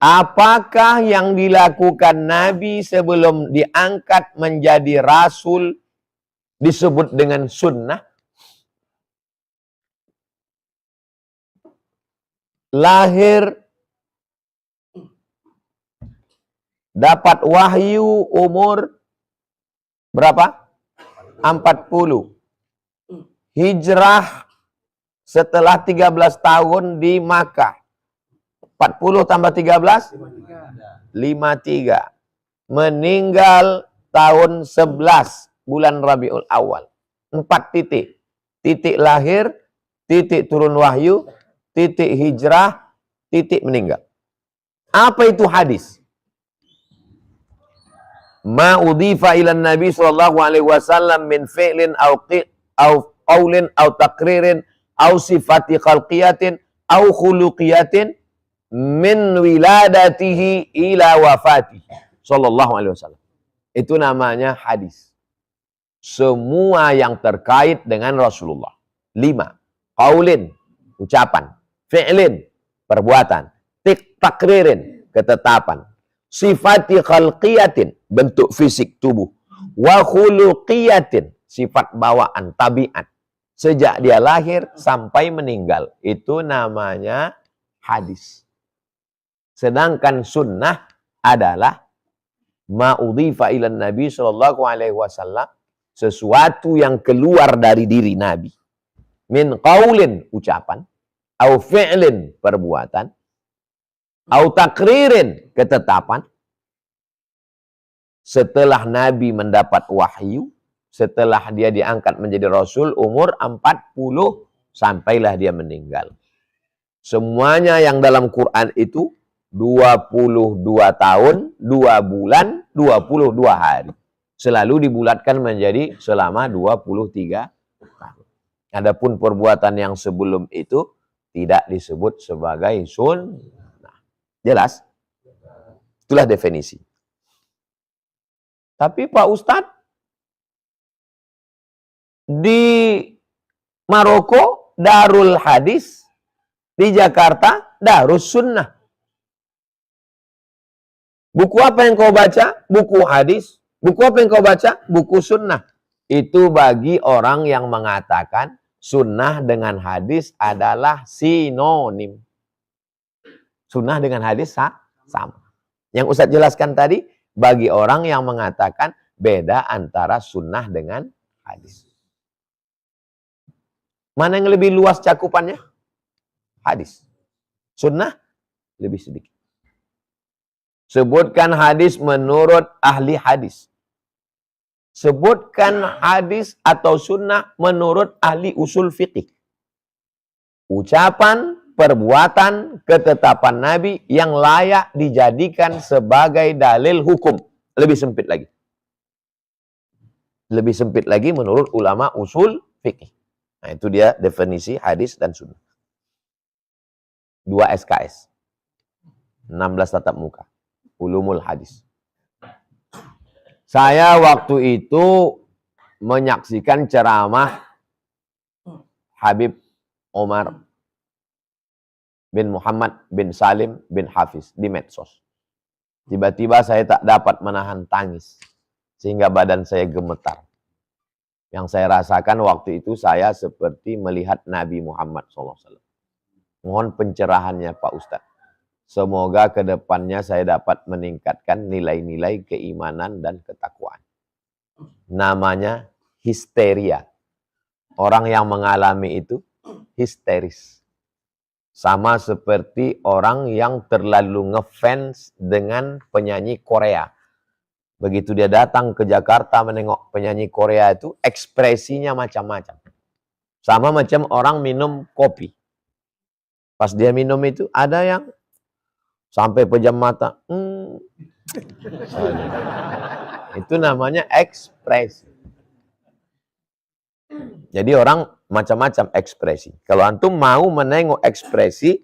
Apakah yang dilakukan Nabi sebelum diangkat menjadi Rasul disebut dengan sunnah? Lahir, dapat wahyu umur berapa? 40. Hijrah setelah 13 tahun di Makkah. 40 tambah 13? 53. Meninggal tahun 11 bulan Rabiul Awal. 4 titik. Titik lahir, titik turun wahyu, titik hijrah, titik meninggal. Apa itu hadis? Ma udhifa ila Nabi sallallahu alaihi wasallam min fi'lin aw qaulin aw taqririn aw sifati khalqiyatin aw khuluqiyatin min wiladatihi ila wafatihi sallallahu alaihi wasallam. Itu namanya hadis. Semua yang terkait dengan Rasulullah. 5. Qaulin, ucapan. Fi'lin, perbuatan. Takririn, ketetapan. Sifati khalqiyatin, bentuk fisik tubuh. Wa khuluqiyatin, sifat bawaan, tabiat. Sejak dia lahir sampai meninggal. Itu namanya hadis. Sedangkan sunnah adalah ma'udhifa ilan Nabi sallallahu alaihi wasallam, sesuatu yang keluar dari diri Nabi. Min qaulin, ucapan, au fi'lin, perbuatan, au takririn, ketetapan. Setelah Nabi mendapat wahyu, setelah dia diangkat menjadi Rasul, umur 40 sampailah dia meninggal. Semuanya yang dalam Quran itu 22 tahun, 2 bulan, 22 hari. Selalu dibulatkan menjadi selama 23 tahun. Adapun perbuatan yang sebelum itu tidak disebut sebagai sunnah. Jelas? Itulah definisi. Tapi Pak Ustadz, di Maroko Darul Hadis, di Jakarta Darus Sunnah. Buku apa yang kau baca? Buku hadis. Buku apa yang kau baca? Buku sunnah. Itu bagi orang yang mengatakan sunnah dengan hadis adalah sinonim. Sunnah dengan hadis sama. Yang Ustadz jelaskan tadi, bagi orang yang mengatakan beda antara sunnah dengan hadis. Mana yang lebih luas cakupannya? Hadis. Sunnah lebih sedikit. Sebutkan hadis menurut ahli hadis. Sebutkan hadis atau sunnah menurut ahli usul fikih. Ucapan, perbuatan, ketetapan Nabi yang layak dijadikan sebagai dalil hukum. Lebih sempit lagi. Lebih sempit lagi menurut ulama usul fikih. Nah, itu dia definisi hadis dan sunnah. 2 SKS. 16 tatap muka. Ulumul hadis. Saya waktu itu menyaksikan ceramah Habib Omar bin Muhammad bin Salim bin Hafiz di medsos. Tiba-tiba saya tak dapat menahan tangis. Sehingga badan saya gemetar. Yang saya rasakan waktu itu saya seperti melihat Nabi Muhammad SAW. Mohon pencerahannya Pak Ustadz. Semoga ke depannya saya dapat meningkatkan nilai-nilai keimanan dan ketakwaan. Namanya histeria. Orang yang mengalami itu histeris. Sama seperti orang yang terlalu ngefans dengan penyanyi Korea. Begitu dia datang ke Jakarta menengok penyanyi Korea itu, ekspresinya macam-macam. Sama macam orang minum kopi. Pas dia minum itu, ada yang sampai pejam mata. Itu namanya ekspresi. Jadi orang macam-macam ekspresi. Kalau antum mau menengok ekspresi,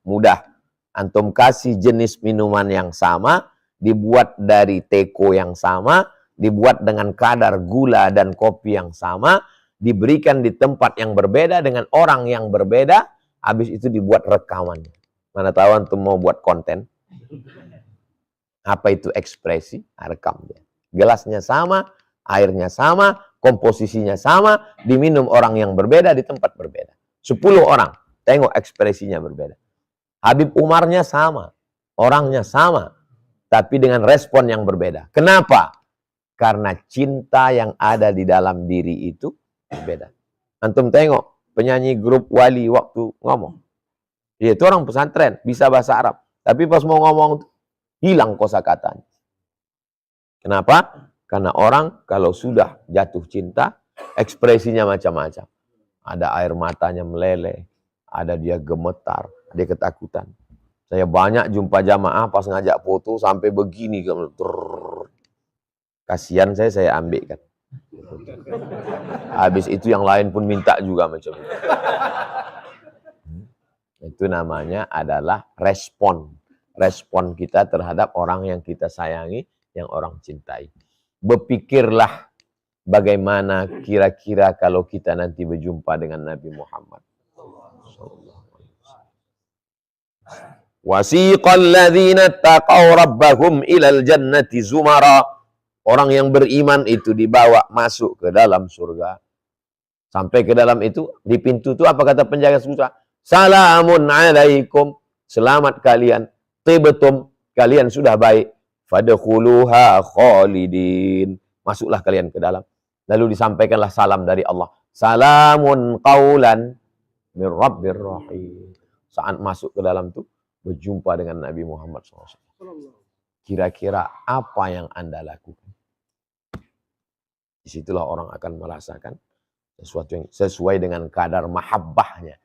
mudah. Antum kasih jenis minuman yang sama, dibuat dari teko yang sama, dibuat dengan kadar gula dan kopi yang sama, diberikan di tempat yang berbeda dengan orang yang berbeda, habis itu dibuat rekamannya. Mana tahu antum mau buat konten, Apa itu ekspresi? Rekam dia. Gelasnya sama, airnya sama, komposisinya sama, diminum orang yang berbeda di tempat berbeda. 10 orang, tengok ekspresinya berbeda. Habib Umarnya sama, orangnya sama, tapi dengan respon yang berbeda. Kenapa? Karena cinta yang ada di dalam diri itu berbeda. Antum tengok penyanyi grup Wali waktu ngomong. Dia itu orang pesantren, bisa bahasa Arab. Tapi pas mau ngomong, hilang kosakatanya. Kenapa? Karena orang kalau sudah jatuh cinta, ekspresinya macam-macam. Ada air matanya meleleh, ada dia gemetar, dia ketakutan. Saya banyak jumpa jamaah pas ngajak foto sampai begini. Kasihan saya ambil kan. Habis itu yang lain pun minta juga macam itu. Itu namanya adalah respon. Respon kita terhadap orang yang kita sayangi, yang orang cintai. Berpikirlah bagaimana kira-kira kalau kita nanti berjumpa dengan Nabi Muhammad. Wasiqal ladzina taqaw rabbahum ilal jannati zumara. Orang yang beriman itu dibawa masuk ke dalam surga. Sampai ke dalam itu, di pintu itu apa kata penjaga surga? Salamun alaikum. Selamat kalian. Tibetum. Kalian sudah baik. Fadkhuluha khalidin. Masuklah kalian ke dalam. Lalu disampaikanlah salam dari Allah. Salamun qaulan min rabbir rahim. Saat masuk ke dalam itu, berjumpa dengan Nabi Muhammad SAW. Kira-kira apa yang Anda lakukan? Disitulah orang akan merasakan sesuatu yang sesuai dengan kadar mahabbahnya.